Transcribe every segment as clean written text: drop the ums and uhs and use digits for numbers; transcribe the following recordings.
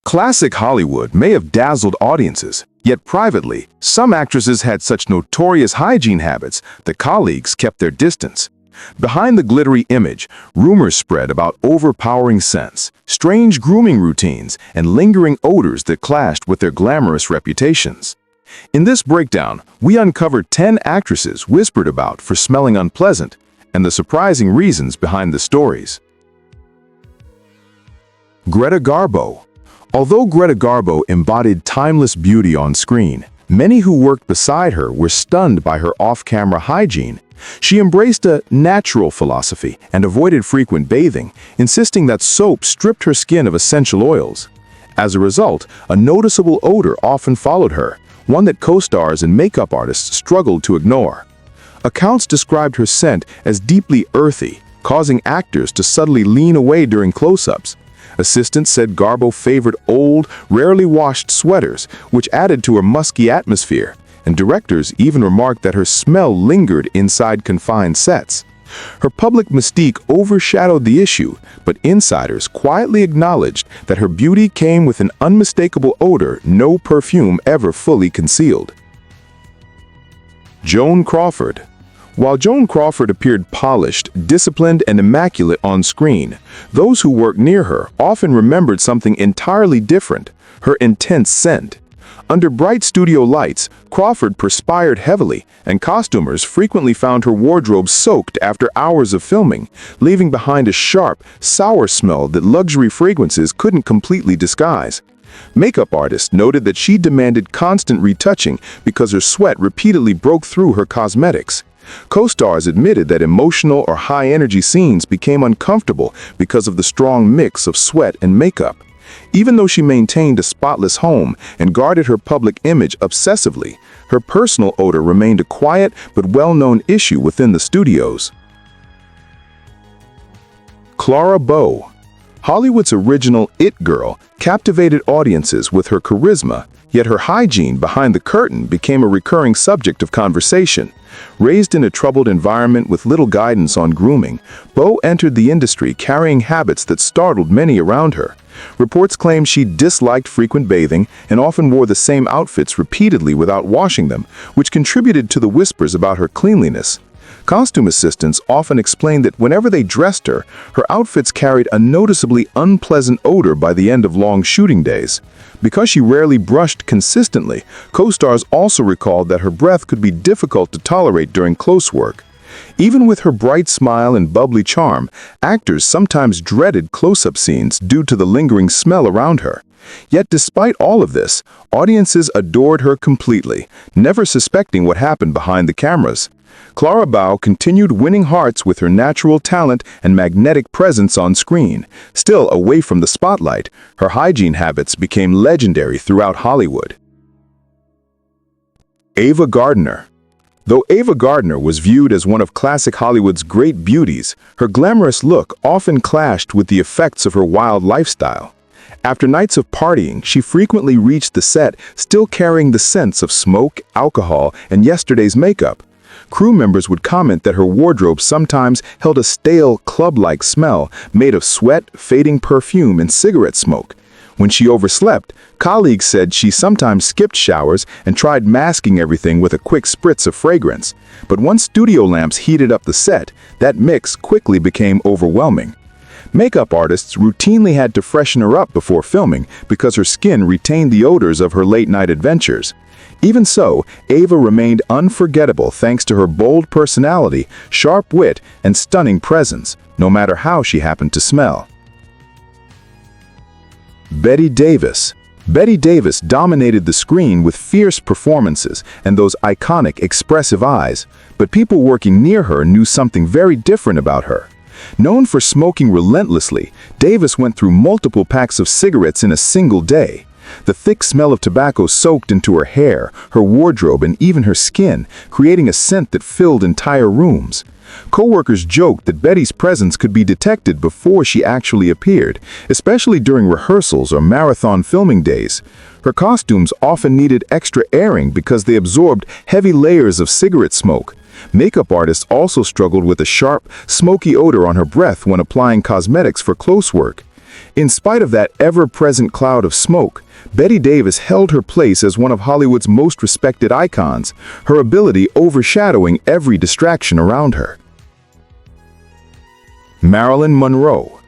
Classic Hollywood may have dazzled audiences, yet privately, some actresses had such notorious hygiene habits that colleagues kept their distance. Behind the glittery image, rumors spread about overpowering scents, strange grooming routines, and lingering odors that clashed with their glamorous reputations. In this breakdown, we uncovered 10 actresses whispered about for smelling unpleasant, and the surprising reasons behind the stories. Greta Garbo. Although Greta Garbo embodied timeless beauty on screen, many who worked beside her were stunned by her off-camera hygiene. She embraced a natural philosophy and avoided frequent bathing, insisting that soap stripped her skin of essential oils. As a result, a noticeable odor often followed her, one that co-stars and makeup artists struggled to ignore. Accounts described her scent as deeply earthy, causing actors to subtly lean away during close-ups. Assistants said Garbo favored old, rarely washed sweaters, which added to her musky atmosphere, and directors even remarked that her smell lingered inside confined sets. Her public mystique overshadowed the issue, but insiders quietly acknowledged that her beauty came with an unmistakable odor no perfume ever fully concealed. Joan Crawford. While Joan Crawford appeared polished, disciplined, and immaculate on screen, those who worked near her often remembered something entirely different: her intense scent. Under bright studio lights, Crawford perspired heavily, and costumers frequently found her wardrobe soaked after hours of filming, leaving behind a sharp, sour smell that luxury fragrances couldn't completely disguise. Makeup artists noted that she demanded constant retouching because her sweat repeatedly broke through her cosmetics. Co-stars admitted that emotional or high-energy scenes became uncomfortable because of the strong mix of sweat and makeup. Even though she maintained a spotless home and guarded her public image obsessively, her personal odor remained a quiet but well-known issue within the studios. Clara Bow. Hollywood's original It Girl captivated audiences with her charisma, yet her hygiene behind the curtain became a recurring subject of conversation. Raised in a troubled environment with little guidance on grooming, Bow entered the industry carrying habits that startled many around her. Reports claim she disliked frequent bathing and often wore the same outfits repeatedly without washing them, which contributed to the whispers about her cleanliness. Costume assistants often explained that whenever they dressed her, her outfits carried a noticeably unpleasant odor by the end of long shooting days. Because she rarely brushed consistently, co-stars also recalled that her breath could be difficult to tolerate during close work. Even with her bright smile and bubbly charm, actors sometimes dreaded close-up scenes due to the lingering smell around her. Yet despite all of this, audiences adored her completely, never suspecting what happened behind the cameras. Clara Bow continued winning hearts with her natural talent and magnetic presence on screen. Still away from the spotlight, her hygiene habits became legendary throughout Hollywood. Ava Gardner. Though Ava Gardner was viewed as one of classic Hollywood's great beauties, her glamorous look often clashed with the effects of her wild lifestyle. After nights of partying, she frequently reached the set still carrying the scents of smoke, alcohol, and yesterday's makeup. Crew members would comment that her wardrobe sometimes held a stale, club-like smell made of sweat, fading perfume, and cigarette smoke. When she overslept, colleagues said she sometimes skipped showers and tried masking everything with a quick spritz of fragrance. But once studio lamps heated up the set, that mix quickly became overwhelming. Makeup artists routinely had to freshen her up before filming because her skin retained the odors of her late-night adventures. Even so, Ava remained unforgettable thanks to her bold personality, sharp wit, and stunning presence, no matter how she happened to smell. Bette Davis. Bette Davis dominated the screen with fierce performances and those iconic, expressive eyes, but people working near her knew something very different about her. Known for smoking relentlessly, Davis went through multiple packs of cigarettes in a single day. The thick smell of tobacco soaked into her hair, her wardrobe, and even her skin, creating a scent that filled entire rooms. Co-workers joked that Betty's presence could be detected before she actually appeared, especially during rehearsals or marathon filming days. Her costumes often needed extra airing because they absorbed heavy layers of cigarette smoke. Makeup artists also struggled with a sharp, smoky odor on her breath when applying cosmetics for close work. In spite of that ever-present cloud of smoke, Bette Davis held her place as one of Hollywood's most respected icons, her ability overshadowing every distraction around her. Marilyn Monroe.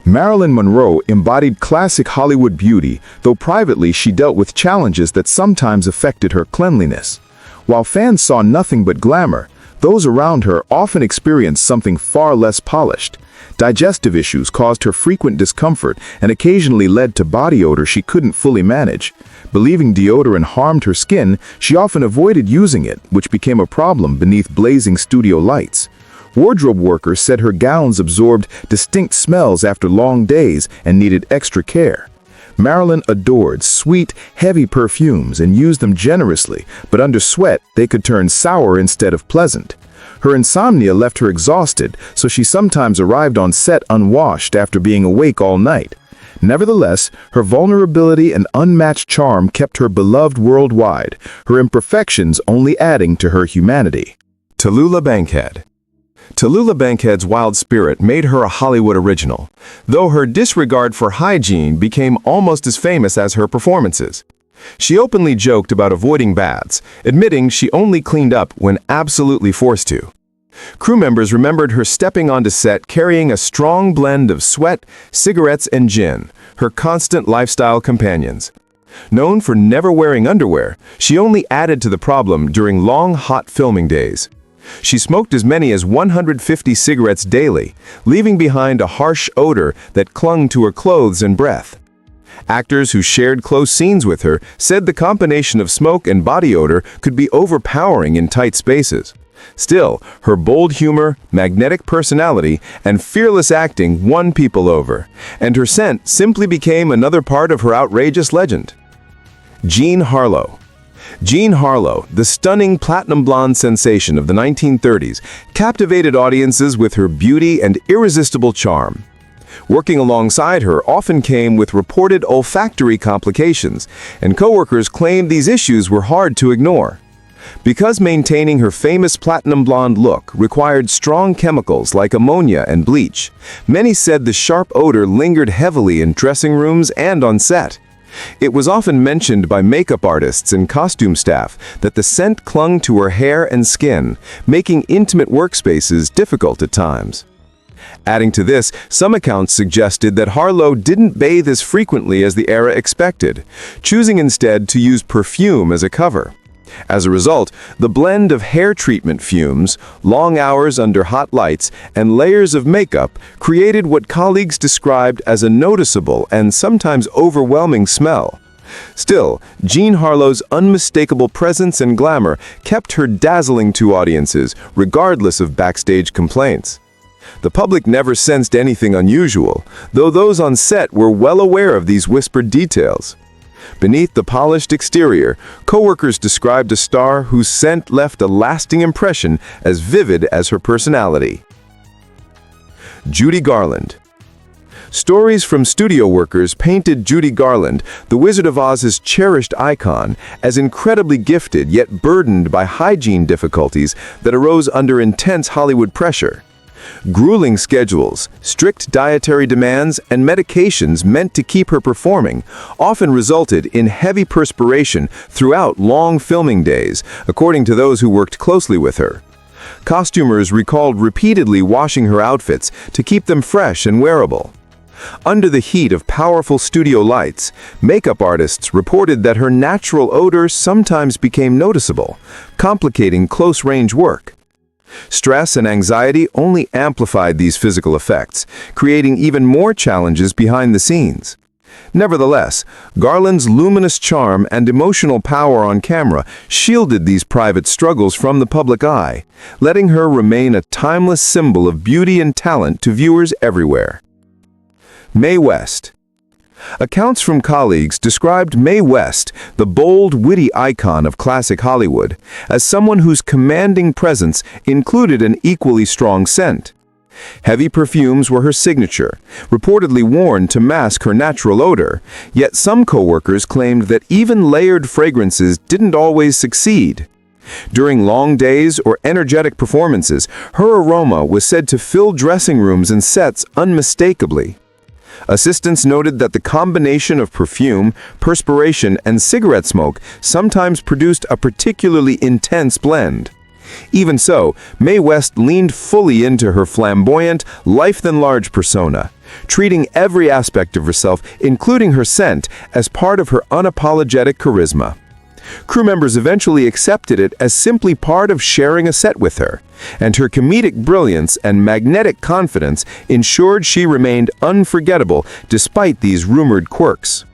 Marilyn Monroe embodied classic Hollywood beauty, though privately she dealt with challenges that sometimes affected her cleanliness. While fans saw nothing but glamour, those around her often experienced something far less polished. Digestive issues caused her frequent discomfort and occasionally led to body odor she couldn't fully manage. Believing deodorant harmed her skin, she often avoided using it, which became a problem beneath blazing studio lights. Wardrobe workers said her gowns absorbed distinct smells after long days and needed extra care. Marilyn adored sweet, heavy perfumes and used them generously, but under sweat, they could turn sour instead of pleasant. Her insomnia left her exhausted, so she sometimes arrived on set unwashed after being awake all night. Nevertheless, her vulnerability and unmatched charm kept her beloved worldwide, her imperfections only adding to her humanity. Tallulah Bankhead. Tallulah Bankhead's wild spirit made her a Hollywood original, though her disregard for hygiene became almost as famous as her performances. She openly joked about avoiding baths, admitting she only cleaned up when absolutely forced to. Crew members remembered her stepping onto set carrying a strong blend of sweat, cigarettes, and gin, her constant lifestyle companions. Known for never wearing underwear, she only added to the problem during long, hot filming days. She smoked as many as 150 cigarettes daily, leaving behind a harsh odor that clung to her clothes and breath. Actors who shared close scenes with her said the combination of smoke and body odor could be overpowering in tight spaces. Still, her bold humor, magnetic personality, and fearless acting won people over, and her scent simply became another part of her outrageous legend. Jean Harlow. Jean Harlow, the stunning platinum blonde sensation of the 1930s, captivated audiences with her beauty and irresistible charm. Working alongside her often came with reported olfactory complications, and coworkers claimed these issues were hard to ignore. Because maintaining her famous platinum blonde look required strong chemicals like ammonia and bleach, many said the sharp odor lingered heavily in dressing rooms and on set. It was often mentioned by makeup artists and costume staff that the scent clung to her hair and skin, making intimate workspaces difficult at times. Adding to this, some accounts suggested that Harlow didn't bathe as frequently as the era expected, choosing instead to use perfume as a cover. As a result, the blend of hair treatment fumes, long hours under hot lights, and layers of makeup created what colleagues described as a noticeable and sometimes overwhelming smell. Still, Jean Harlow's unmistakable presence and glamour kept her dazzling to audiences, regardless of backstage complaints. The public never sensed anything unusual, though those on set were well aware of these whispered details. Beneath the polished exterior, coworkers described a star whose scent left a lasting impression as vivid as her personality. Judy Garland. Stories from studio workers painted Judy Garland, the Wizard of Oz's cherished icon, as incredibly gifted yet burdened by hygiene difficulties that arose under intense Hollywood pressure. Grueling schedules, strict dietary demands, and medications meant to keep her performing often resulted in heavy perspiration throughout long filming days, according to those who worked closely with her. Costumers recalled repeatedly washing her outfits to keep them fresh and wearable. Under the heat of powerful studio lights, makeup artists reported that her natural odor sometimes became noticeable, complicating close-range work. Stress and anxiety only amplified these physical effects, creating even more challenges behind the scenes. Nevertheless, Garland's luminous charm and emotional power on camera shielded these private struggles from the public eye, letting her remain a timeless symbol of beauty and talent to viewers everywhere. Mae West. Accounts from colleagues described Mae West, the bold, witty icon of classic Hollywood, as someone whose commanding presence included an equally strong scent. Heavy perfumes were her signature, reportedly worn to mask her natural odor, yet some coworkers claimed that even layered fragrances didn't always succeed. During long days or energetic performances, her aroma was said to fill dressing rooms and sets unmistakably. Assistants noted that the combination of perfume, perspiration, and cigarette smoke sometimes produced a particularly intense blend. Even so, Mae West leaned fully into her flamboyant, life-than-large persona, treating every aspect of herself, including her scent, as part of her unapologetic charisma. Crew members eventually accepted it as simply part of sharing a set with her, and her comedic brilliance and magnetic confidence ensured she remained unforgettable despite these rumored quirks.